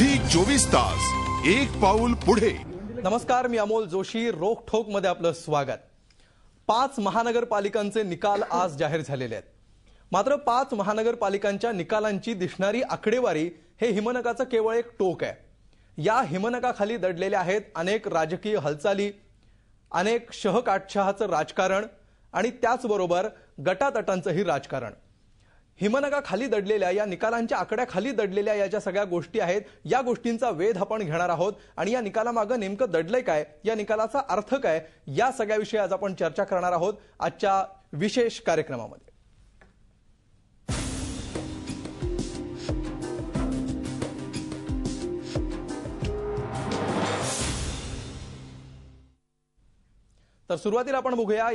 Zee 24 तास एक पाऊल पुढे। नमस्कार, मी अमोल जोशी। रोखठोक मध्ये आपलं स्वागत। 5 महानगरपालिकांचे निकाल आज जाहीर झालेले आहेत। मात्र 5 महानगरपालिकांच्या निकालांची दिसणारी आकडेवारी हे हिमनगाचं केवळ एक टोक आहे। या हिमनगाखाली दडलेल्या आहेत अनेक राजकीय हालचाली, अनेक शहकाटछाहाचं राजकारण आणि त्याचबरोबर गटातटांचंही राजकारण। हिमनगाखाली दडलेल्या या निकालांच्या आकड्याखाली दडलेल्या या ज्या सगळ्या गोष्टी आहेत, या गोष्टींचा वेध आपण घेणार आहोत आणि या निकालामागे नेमकं दडलंय काय, या निकालाचा अर्थ काय, या सगळ्याविषयी आज आपण चर्चा करणार आहोत आजच्या विशेष कार्यक्रमामध्ये। तर सुरुवातीला आपण बघूया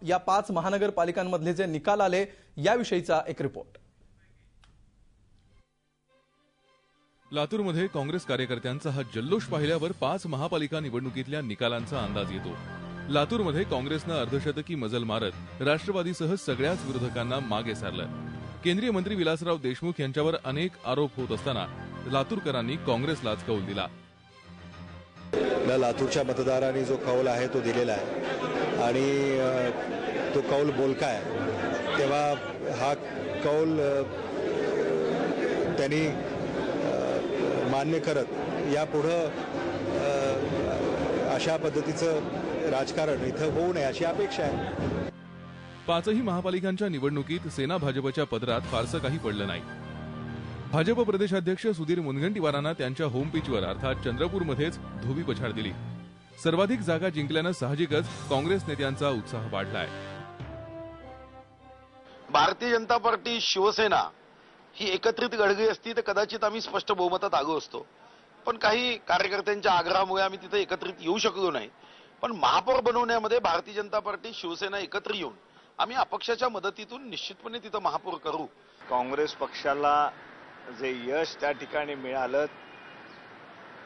या 5 महानगरपालिकांमधले जे निकाल आले याविषयीचा एक रिपोर्ट। लातूरमध्ये काँग्रेस कार्यकर्त्यांचा हा जल्लोष पाहिल्यावर 5 महापालिका निवडणुकीतल्या निकालांचा अंदाज येतो। लातूरमध्ये काँग्रेसनं अर्धशतकी मजल मारत राष्ट्रवादीसह सगळ्याच विरोधकांना मागे सारलं। केंद्रीय मंत्री विलासराव देशमुख यांच्यावर अनेक आरोप होत असताना लातूरकरांनी काँग्रेसलाच कौल दिला। लातूरच्या मतदारांनी जो कौल आहे तो दिलेला आहे आणि तो कौल बोलका आहे, तेव्हा हा कौल त्यांनी मान्य करत यापुढं अशा पद्धतीचं राजकारण इथं होऊ नये अशी अपेक्षा आहे। 5ही महापालिकांच्या निवडणुकीत सेना भाजपच्या पदरात फारसं काही पडलं नाही। भाजप प्रदेशाध्यक्ष सुधीर मुनगंटीवारांना त्यांच्या होम पिचवर अर्थात चंद्रपूरमध्येच धोबी पछाड दिली। सर्वाधिक जागा जिंकल्यानं साहजिकच काँग्रेस नेत्यांचा उत्साह वाढलाय। भारतीय जनता पार्टी शिवसेना ही एकत्रित लढगी असती तर कदाचित आम्ही स्पष्ट बहुमतात आलो असतो, पण काही कार्यकर्त्यांच्या आग्रहामुळे आम्ही तिथे एकत्रित येऊ शकलो नाही। पण महापौर बनवण्यामध्ये भारतीय जनता पार्टी शिवसेना एकत्र येऊन आम्ही अपक्षाच्या मदतीतून निश्चितपणे तिथं महापौर करू। काँग्रेस पक्षाला जे यश त्या ठिकाणी मिळालं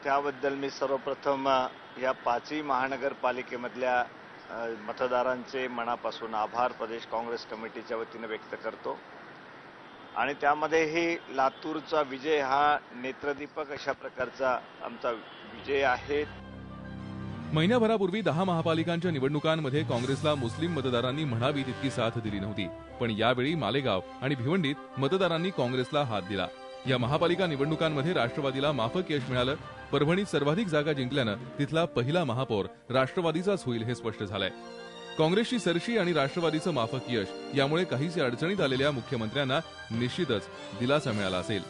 त्याबद्दल मी सर्वप्रथम या 5ही महानगरपालिकेमधल्या मतदारांचे मनापासून आभार प्रदेश काँग्रेस कमिटीच्या वतीने व्यक्त करतो आणि त्यामध्येही लातूरचा विजय हा नेत्रदीपक अशा प्रकारचा आमचा विजय आहे। महिन्याभरापूर्वी 10 महापालिकांच्या निवडणुकांमध्ये काँग्रेसला मुस्लिम मतदारांनी म्हणावी तितकी साथ दिली नव्हती, पण यावेळी मालेगाव आणि भिवंडीत मतदारांनी काँग्रेसला हात दिला। या महापालिका निवडणुकांमध्ये राष्ट्रवादीला माफक यश मिळालं। परभणीत सर्वाधिक जागा जिंकल्यानं तिथला पहिला महापौर राष्ट्रवादीचाच होईल हे स्पष्ट झालंय। काँग्रेसची सरशी आणि राष्ट्रवादीचं माफक यश यामुळे काहीसे अडचणीत आलेल्या मुख्यमंत्र्यांना निश्चितच दिलासा मिळाला असेल।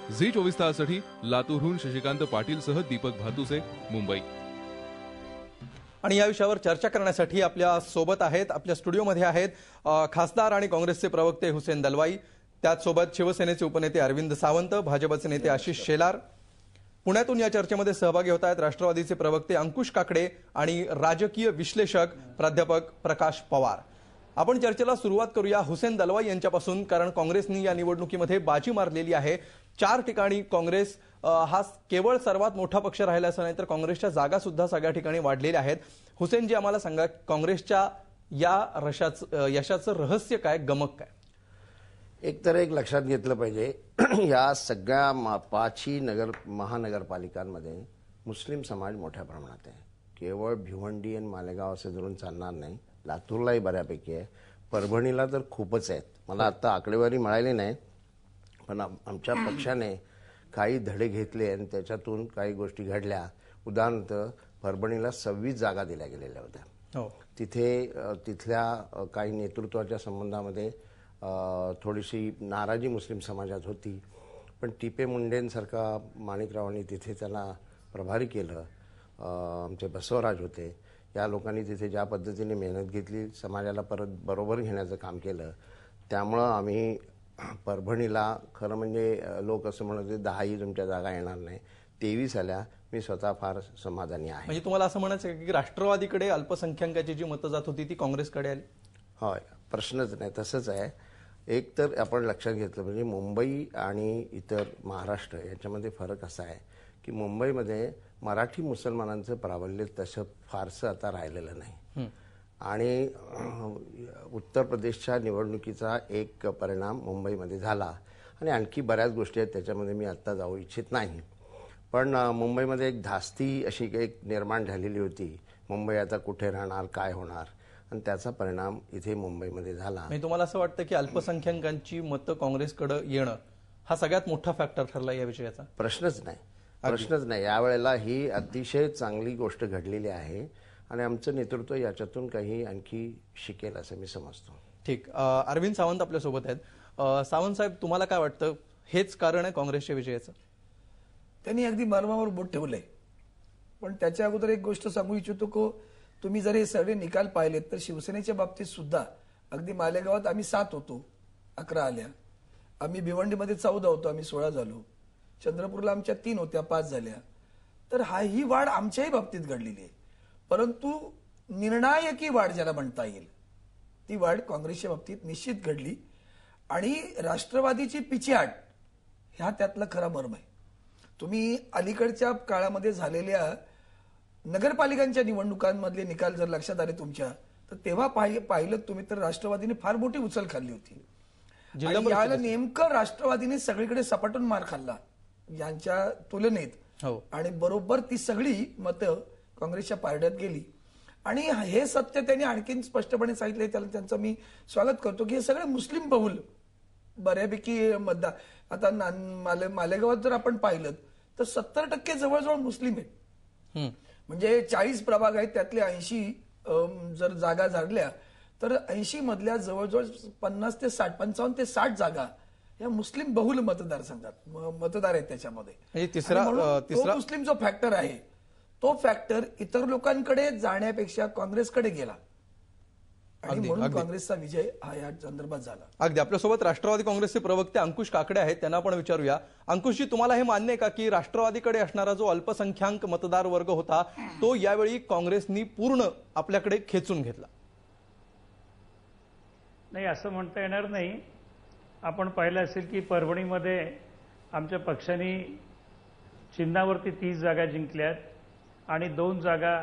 झी 24 ताससाठी लातूरहून शशिकांत पाटीलसह दीपक भातुसे, मुंबई। आणि या विषयावर चर्चा करण्यासाठी आपल्या सोबत आहेत, आपल्या स्टुडिओमध्ये आहेत खासदार आणि काँग्रेसचे प्रवक्ते हुसेन दलवाई, त्याचसोबत शिवसेनेचे उपनेते अरविंद सावंत, भाजपचे नेते आशिष शेलार। पुण्यातून या चर्चेमध्ये सहभागी होत आहेत राष्ट्रवादीचे प्रवक्ते अंकुश काकडे आणि राजकीय विश्लेषक प्राध्यापक प्रकाश पवार। आपण चर्चेला सुरुवात करूया हुसेन दलवाई यांच्यापासून, कारण काँग्रेसने या निवडणुकीमध्ये बाजी मारलेली आहे। 4 ठिकाणी काँग्रेस हा केवळ सर्वात मोठा पक्ष राहिला असं नाही तर काँग्रेसच्या जागा सुद्धा सगळ्या ठिकाणी वाढलेल्या आहेत। हुसेन जी, आम्हाला सांगा, काँग्रेसच्या या यशाचं रहस्य काय, गमक काय? एक लक्षात घेतलं पाहिजे, या सगळ्या 5ही महानगरपालिकांमध्ये मुस्लिम समाज मोठ्या प्रमाणात आहे। केवळ भिवंडी आणि मालेगाव असे धरून चालणार नाही, लातूरलाही बऱ्यापैकी आहे, परभणीला तर खूपच आहेत। मला आता आकडेवारी मिळाली नाही, पण आमच्या पक्षाने काही धडे घेतले आणि त्याच्यातून काही गोष्टी घडल्या। उदाहरणार्थ परभणीला 26 जागा दिल्या गेलेल्या होत्या। तिथल्या काही नेतृत्वाच्या संबंधामध्ये थोडीशी नाराजी मुस्लिम समाजात होती, पण टिपे मुंडेंसारखा माणिकरावांनी तिथे त्यांना प्रभारी केलं। आमचे बसवराज होते, या लोकांनी तिथे ज्या पद्धतीने मेहनत घेतली, समाजाला परत बरोबर घेण्याचं काम केलं। त्यामुळं आम्ही परभणीला, खरं म्हणजे लोक असं म्हणत होते 10ही तुमच्या जागा येणार नाही, 23 आल्या। मी स्वतः फार समाधानी आहे। म्हणजे तुम्हाला असं म्हणायचं की राष्ट्रवादीकडे अल्पसंख्याकांची जी मतं जात होती ती काँग्रेसकडे आली? होय, प्रश्नच नाही, तसंच आहे। एक तर आपण लक्षात घेतलं म्हणजे मुंबई आणि इतर महाराष्ट्र याच्यामध्ये फरक असा आहे की मुंबईमध्ये मराठी मुसलमानांचं प्राबल्य तसं फारसं आता राहिलेलं नाही आणि उत्तर प्रदेशच्या निवडणुकीचा एक परिणाम मुंबईमध्ये झाला आणि आणखी बऱ्याच गोष्टी आहेत त्याच्यामध्ये मी आता जाऊ इच्छित नाही। पण मुंबईमध्ये एक धास्ती अशी एक निर्माण झालेली होती. मुंबई आता कुठे राहणार, काय होणार, आणि त्याचा परिणाम इथे मुंबईमध्ये झाला. म्हणजे तुम्हाला असं वाटतं की अल्पसंख्याकांची मतं काँग्रेसकडे येणं हा सगळ्यात मोठा फॅक्टर ठरला या विषयाचा? प्रश्नच नाही. यावेळेला ही अतिशय चांगली गोष्ट घडलेली आहे आणि आमचं नेतृत्व याच्यातून काही आणखी शिकेल असं मी समजतो. ठीक. अरविंद सावंत आपल्यासोबत आहेत. सावंत साहेब, तुम्हाला काय वाटतं, हेच कारण आहे काँग्रेसच्या विजयाचं? त्यांनी अगदी मर्मावर बोट ठेवलंय. पण त्याच्या अगोदर एक गोष्ट सांगू इच्छितो की तुम्ही जर हे सगळे निकाल पाहिलेत तर शिवसेनेच्या बाबतीत सुद्धा अगदी मालेगावात आम्ही 7 होतो, 11 आल्या. आम्ही भिवंडीमध्ये 14 होतो, आम्ही 16 झालो. चंद्रपूरला आमच्या 3 होत्या, 5 झाल्या. तर ही वाढ आमच्याही बाबतीत घडलेली आहे. परंतु निर्णायकी वाढ ज्याला म्हणता येईल ती वाढ काँग्रेसच्या बाबतीत निश्चित घडली. आणि राष्ट्रवादीची पिछेहाट ह्या त्यातला खरा मर्म आहे. तुम्ही अलीकडच्या काळामध्ये झालेल्या नगरपालिकांच्या निवडणुकांमधले निकाल जर लक्षात आले तुमच्या, तर तेव्हा पाहिलं तुम्ही तर राष्ट्रवादीने फार मोठी उचल खाल्ली होती. आणि याला नेमकं राष्ट्रवादीने सगळीकडे सपाटून मार खाल्ला यांच्या तुलनेत. आणि बरोबर ती सगळी मतं काँग्रेसच्या पारड्यात गेली. आणि हे सत्य त्यांनी आणखीन स्पष्टपणे सांगितले, त्याला त्यांचं मी स्वागत करतो की हे सगळे मुस्लिम बहुल बऱ्यापैकी मतदार. आता मालेगावात जर आपण पाहिलं तर 70% जवळजवळ मुस्लिम आहेत. म्हणजे 40 प्रभाग आहेत, त्यातले 80 जर जागा झाडल्या तर 80 मधल्या जवळजवळ 50 ते 60, 55 ते 60 जागा या मुस्लिम बहुल मतदारसंघात मतदार आहेत त्याच्यामध्ये. तो मुस्लिम जो फॅक्टर आहे तो फॅक्टर इतर लोकांकडे जाण्यापेक्षा काँग्रेसकडे गेला आणि म्हणून काँग्रेसचा विजय हा या संदर्भात झाला. अगदी. आपल्यासोबत राष्ट्रवादी काँग्रेसचे प्रवक्ते अंकुश काकडे आहेत, त्यांना आपण विचारूया. अंकुशजी, तुम्हाला हे मान्य आहे का की राष्ट्रवादीकडे असणारा जो अल्पसंख्याक मतदार वर्ग होता तो यावेळी काँग्रेसनी पूर्ण आपल्याकडे खेचून घेतला? नाही, असं म्हणता येणार नाही. आपण पाहिलं असेल की परभणीमध्ये आमच्या पक्षाने चिन्हावरती 30 जागा जिंकल्यात आणि 2 जागा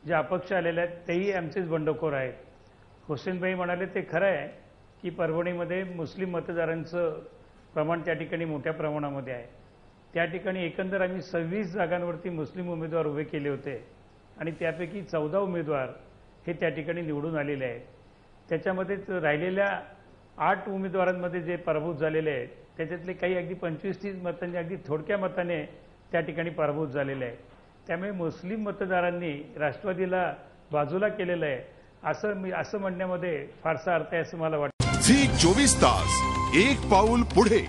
ज्या अपक्ष आलेल्या आहेत तेही आमचेच बंडखोर आहेत. हुसेनभाई म्हणाले ते खरं आहे की परभणीमध्ये मुस्लिम मतदारांचं प्रमाण त्या ठिकाणी मोठ्या प्रमाणामध्ये आहे. त्या ठिकाणी एकंदर आम्ही 26 जागांवरती मुस्लिम उमेदवार उभे केले होते आणि त्यापैकी 14 उमेदवार हे त्या ठिकाणी निवडून आलेले आहेत. त्याच्यामध्ये राहिलेल्या 8 उमेदवारांमध्ये जे पराभूत झालेले आहेत त्याच्यातले काही अगदी 25-30 मतांनी अगदी थोडक्या मताने त्या ठिकाणी पराभूत झालेले आहेत. त्यामुळे मुस्लिम मतदारांनी राष्ट्रवादीला बाजूला केलेलं आहे असं म्हणण्यामध्ये फारसा अर्थ आहे असं मला वाटतं. झी 24 तास, एक पाऊल पुढे.